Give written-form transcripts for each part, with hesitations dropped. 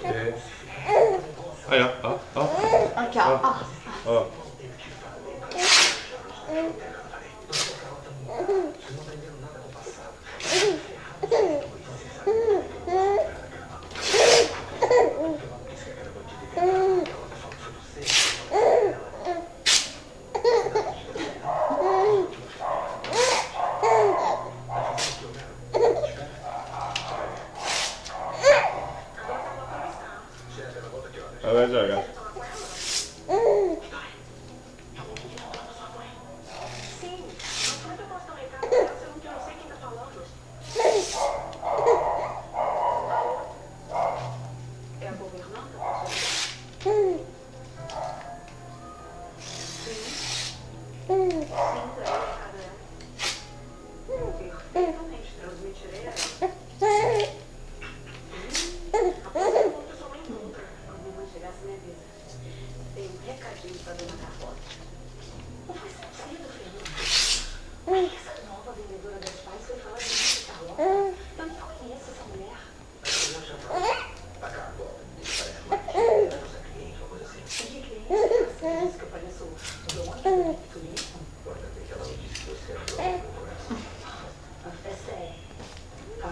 É. Aí, ó. Aqui, ó. Ó. Ela vai jogar. É a governanta? Sim, pra ela, cara. Perfeitamente, transmitirei ela. Após a conta, sua mãe nunca. Quando minha mãe chegasse, me avisa. Tem um recadinho pra dona Carlota. Não faz sentido, Fernanda. Essa nova vendedora das pais foi falar de mim, Carlota. Eu nem conheço essa mulher. A Carlota parece uma cliente, uma coisa assim. Que cliente? Você disse que eu pareço dona do turismo? Importante é que ela não disse que você era dona do coração. É sério. Tá?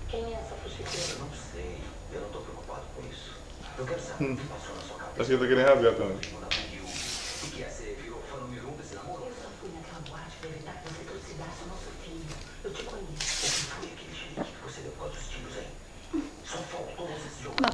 Quem é essa fuxiqueira? Eu não sei. Eu não tô preocupado com isso. Eu quero saber o que passou na sua cabeça. Acho que eu tô querendo rasgar também. No navio. E que é ser, viu?